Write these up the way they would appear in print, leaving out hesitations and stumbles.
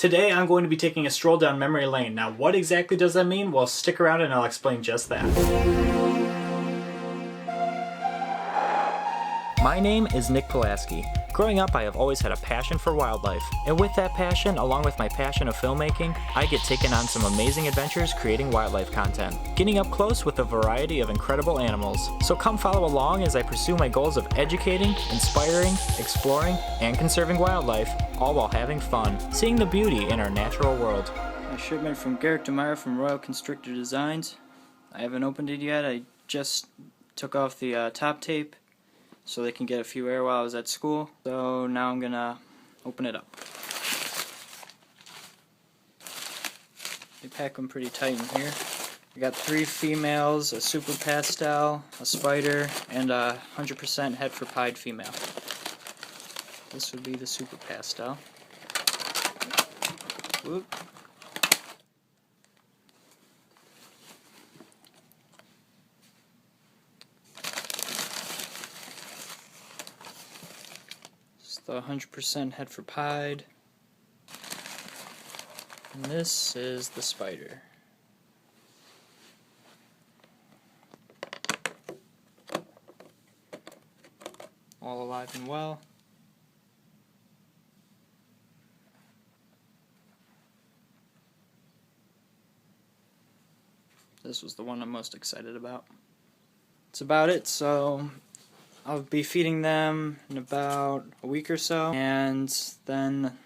Today I'm going to be taking a stroll down memory lane. Now what exactly does that mean? Well, stick around and I'll explain just that. My name is Nick Pulaski. Growing up, I have always had a passion for wildlife, and with that passion, along with my passion of filmmaking, I get taken on some amazing adventures creating wildlife content, getting up close with a variety of incredible animals. So come follow along as I pursue my goals of educating, inspiring, exploring, and conserving wildlife, all while having fun, seeing the beauty in our natural world. A shipment from Garrick DeMeyer from Royal Constrictor Designs. I haven't opened it yet. I just took off the top tape so they can get a few air while I was at school. So now I'm gonna open it up. They pack them pretty tight in here. I got 3 females, a super pastel, a spider, and a 100% head for pied female. This would be the super pastel. Whoop. The 100% head for pied, and this is the spider. All alive and well. This was the one I'm most excited about. That's about it, so I'll be feeding them in about a week or so, and then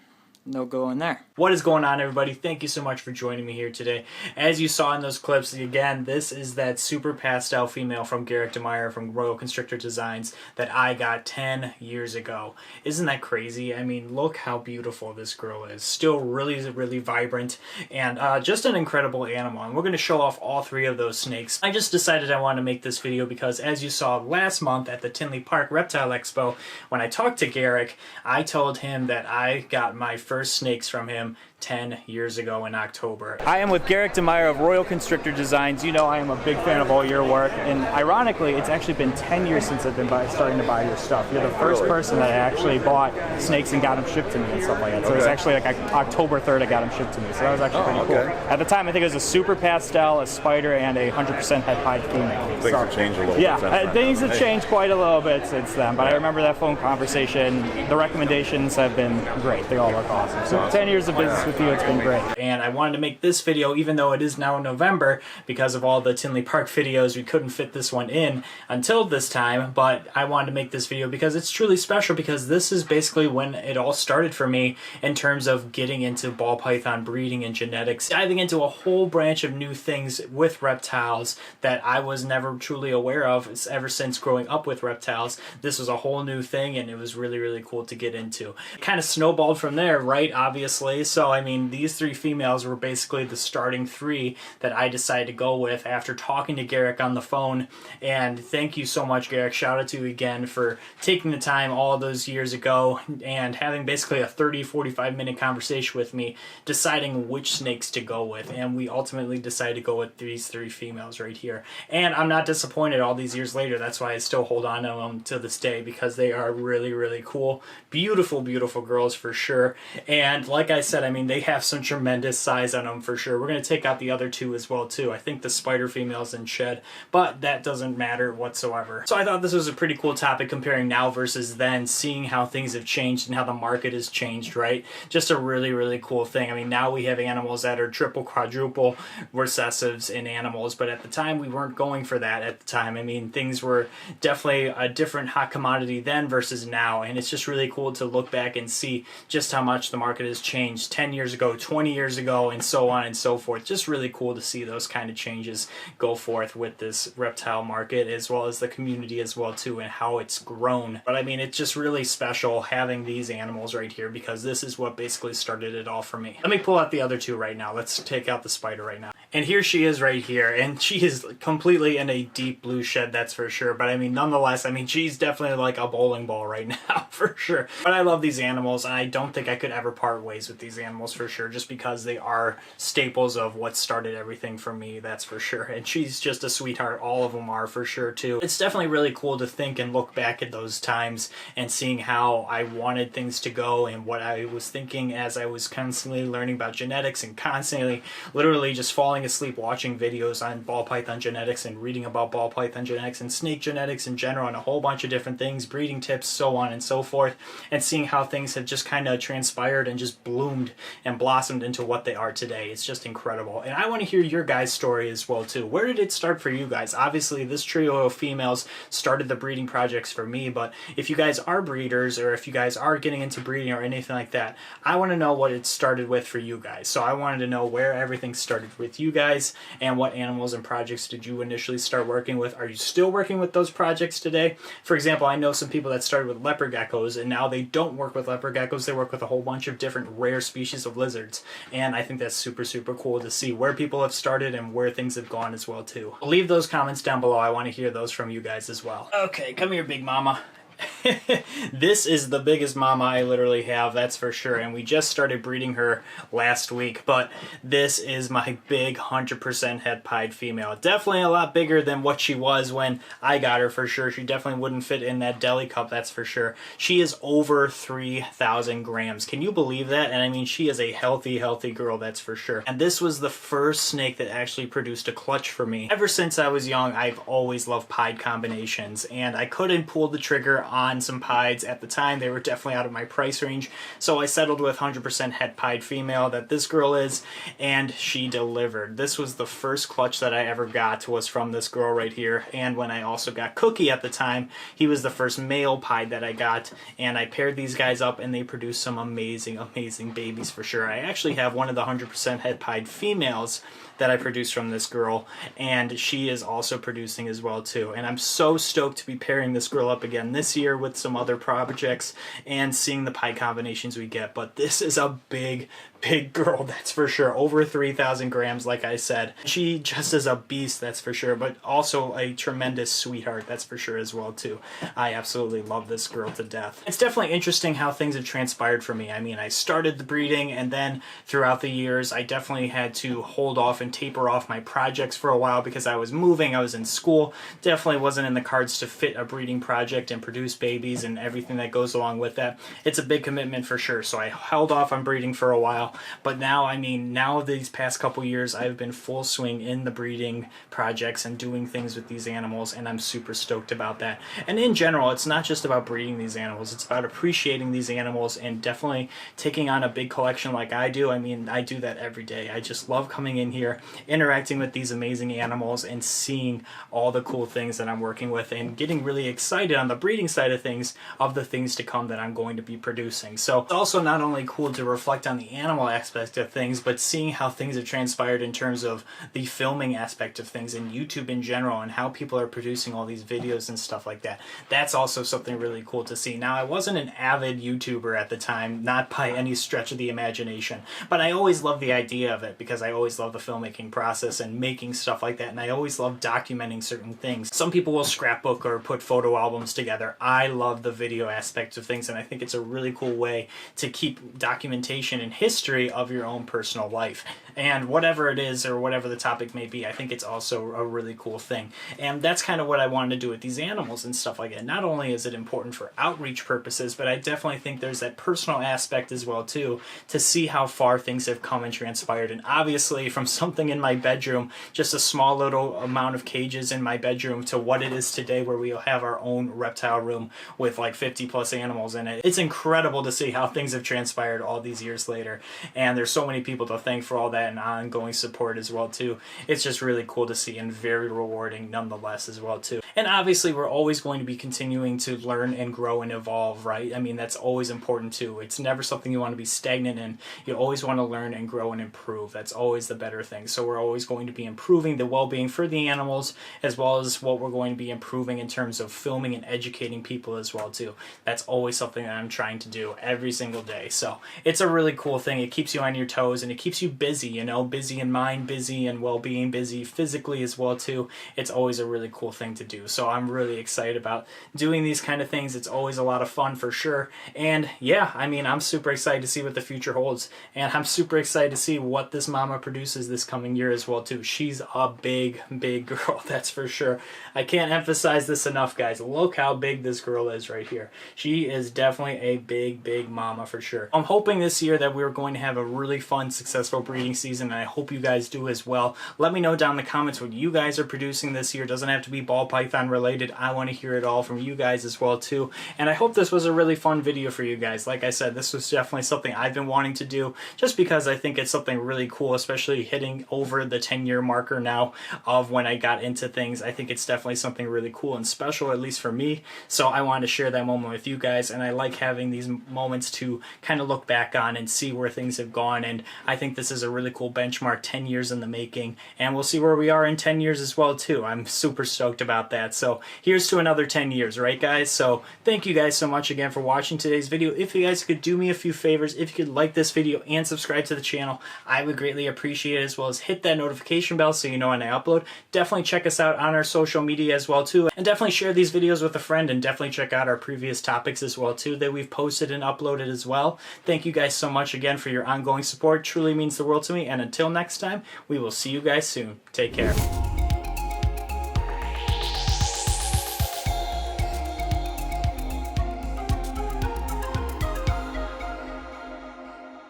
they'll go in there. What is going on, everybody? Thank you so much for joining me here today. As you saw in those clips, again, this is that super pastel female from Garrick DeMeyer from Royal Constrictor Designs that I got 10 years ago. Isn't that crazy? I mean, look how beautiful this girl is. Still really vibrant, and just an incredible animal. And we're going to show off all 3 of those snakes. I just decided I wanted to make this video because, as you saw last month at the Tinley Park Reptile Expo, when I talked to Garrick, I told him that I got my first snakes from him 10 years ago in October. I am with Garrick DeMeyer of Royal Constrictor Designs. You know I am a big fan of all your work, and ironically it's actually been 10 years since I've been starting to buy your stuff. You're the first person that actually bought snakes and got them shipped to me and stuff like that. So it was actually like October 3rd I got them shipped to me, so that was actually pretty cool. At the time I think it was a super pastel, a spider, and a 100% head pied female. Things have changed a little bit. Yeah, things have changed quite a little bit since then, but I remember that phone conversation. The recommendations have been great. They all look awesome. So 10 years of business with you, it's been great. And I wanted to make this video, even though it is now November, because of all the Tinley Park videos, we couldn't fit this one in until this time, but I wanted to make this video because it's truly special, because this is basically when it all started for me in terms of getting into ball python breeding and genetics, diving into a whole branch of new things with reptiles that I was never truly aware of ever since growing up with reptiles. This was a whole new thing, and it was really cool to get into. It kind of snowballed from there, right? Obviously. So I mean, these 3 females were basically the starting 3 that I decided to go with after talking to Garrick on the phone. And thank you so much, Garrick. Shout out to you again for taking the time all those years ago and having basically a 30-45 minute conversation with me, deciding which snakes to go with. And we ultimately decided to go with these 3 females right here. And I'm not disappointed all these years later. That's why I still hold on to them to this day, because they are really cool. Beautiful girls for sure. And like I said, I mean, they have some tremendous size on them for sure. We're going to take out the other 2 as well too. I think the spider female's in shed, but that doesn't matter whatsoever. So I thought this was a pretty cool topic, comparing now versus then, seeing how things have changed and how the market has changed, right? Just a really cool thing. I mean, now we have animals that are triple, quadruple recessives in animals, but at the time we weren't going for that at the time. I mean, things were definitely a different hot commodity then versus now, and it's just really cool to look back and see just how much the market has changed 10 years ago, 20 years ago, and so on and so forth. Just really cool to see those kind of changes go forth with this reptile market, as well as the community as well too, and how it's grown. But I mean, it's just really special having these animals right here, because this is what basically started it all for me. Let me pull out the other 2 right now. Let's take out the spider right now. And here she is right here, and she is completely in a deep blue shed, that's for sure. But I mean, nonetheless, I mean, she's definitely like a bowling ball right now, for sure. But I love these animals, and I don't think I could ever part ways with these animals, for sure, just because they are staples of what started everything for me, that's for sure. And she's just a sweetheart. All of them are, for sure, too. It's definitely really cool to think and look back at those times and seeing how I wanted things to go and what I was thinking as I was constantly learning about genetics and constantly, literally just falling asleep watching videos on ball python genetics and reading about ball python genetics and snake genetics in general and a whole bunch of different things, breeding tips, so on and so forth, and seeing how things have just kind of transpired and just bloomed and blossomed into what they are today. It's just incredible. And I want to hear your guys' story as well too. Where did it start for you guys? Obviously this trio of females started the breeding projects for me, but if you guys are breeders or if you guys are getting into breeding or anything like that, I want to know what it started with for you guys. So I wanted to know where everything started with you guys and what animals and projects did you initially start working with. Are you still working with those projects today? For example, I know some people that started with leopard geckos and now they don't work with leopard geckos. They work with a whole bunch of different rare species of lizards. And I think that's super, super cool to see where people have started and where things have gone as well too. Leave those comments down below. I want to hear those from you guys as well. Okay, come here, big mama. This is the biggest mama I literally have, that's for sure, and we just started breeding her last week, but this is my big 100% het pied female. Definitely a lot bigger than what she was when I got her, for sure. She definitely wouldn't fit in that deli cup, that's for sure. She is over 3,000 grams. Can you believe that? And I mean, she is a healthy girl, that's for sure. And this was the first snake that actually produced a clutch for me. Ever since I was young, I've always loved pied combinations, and I couldn't pull the trigger on some pieds at the time. They were definitely out of my price range, so I settled with 100% het pied female that this girl is, and she delivered. This was the first clutch that I ever got, was from this girl right here. And when I also got Cookie at the time, he was the first male pied that I got, and I paired these guys up and they produced some amazing babies, for sure. I actually have one of the 100% het pied females that I produced from this girl, and she is also producing as well too. And I'm so stoked to be pairing this girl up again this year with some other projects and seeing the pied combinations we get. But this is a big girl, that's for sure. Over 3,000 grams, like I said. She just is a beast, that's for sure, but also a tremendous sweetheart, that's for sure as well too. I absolutely love this girl to death. It's definitely interesting how things have transpired for me. I mean, I started the breeding, and then throughout the years I definitely had to hold off and taper off my projects for a while because I was moving, I was in school. Definitely wasn't in the cards to fit a breeding project and produce babies and everything that goes along with that. It's a big commitment, for sure, so I held off on breeding for a while. But now, I mean, now these past couple years, I've been full swing in the breeding projects and doing things with these animals, and I'm super stoked about that. And in general, it's not just about breeding these animals, it's about appreciating these animals and definitely taking on a big collection like I do. I mean, I do that every day. I just love coming in here, interacting with these amazing animals, and seeing all the cool things that I'm working with, and getting really excited on the breeding side of things, of the things to come that I'm going to be producing. So it's also not only cool to reflect on the animal aspect of things, but seeing how things have transpired in terms of the filming aspect of things and YouTube in general, and how people are producing all these videos and stuff like that. That's also something really cool to see. Now, I wasn't an avid YouTuber at the time, not by any stretch of the imagination, but I always loved the idea of it because I always loved the filmmaking process and making stuff like that, and I always loved documenting certain things. Some people will scrapbook or put photo albums together. I love the video aspect of things, and I think it's a really cool way to keep documentation and history of your own personal life. And whatever it is, or whatever the topic may be, I think it's also a really cool thing. And that's kind of what I wanted to do with these animals and stuff like that. Not only is it important for outreach purposes, but I definitely think there's that personal aspect as well too, to see how far things have come and transpired. And obviously, from something in my bedroom, just a small little amount of cages in my bedroom, to what it is today, where we have our own reptile room with like 50+ animals in it. It's incredible to see how things have transpired all these years later. And there's so many people to thank for all that and ongoing support as well too. It's just really cool to see, and very rewarding nonetheless as well too. And obviously we're always going to be continuing to learn and grow and evolve, right? I mean, that's always important too. It's never something you want to be stagnant in. You always want to learn and grow and improve. That's always the better thing. So we're always going to be improving the well-being for the animals, as well as what we're going to be improving in terms of filming and educating people people as well too. That's always something that I'm trying to do every single day. So it's a really cool thing. It keeps you on your toes and it keeps you busy, you know, busy in mind, busy in well-being, busy physically as well too. It's always a really cool thing to do. So I'm really excited about doing these kind of things. It's always a lot of fun for sure. And yeah, I mean, I'm super excited to see what the future holds. And I'm super excited to see what this mama produces this coming year as well too. She's a big, big girl, that's for sure. I can't emphasize this enough, guys. Look how big this girl is right here. She is definitely a big, big mama for sure. I'm hoping this year that we're going to have a really fun, successful breeding season, and I hope you guys do as well. Let me know down in the comments what you guys are producing this year. It doesn't have to be ball python related. I want to hear it all from you guys as well too. And I hope this was a really fun video for you guys. Like I said, this was definitely something I've been wanting to do just because I think it's something really cool, especially hitting over the 10-year marker now of when I got into things. I think it's definitely something really cool and special, at least for me. So I wanted to share that moment with you guys, and I like having these moments to kind of look back on and see where things have gone. And I think this is a really cool benchmark, 10 years in the making, and we'll see where we are in 10 years as well too. I'm super stoked about that. So here's to another 10 years, right guys? So thank you guys so much again for watching today's video. If you guys could do me a few favors, if you could like this video and subscribe to the channel, I would greatly appreciate it, as well as hit that notification bell so you know when I upload. Definitely check us out on our social media as well too, and definitely share these videos with a friend, and definitely check out our previous topics as well too that we've posted and uploaded as well. Thank you guys so much again for your ongoing support. It truly means the world to me, and until next time, we will see you guys soon. Take care.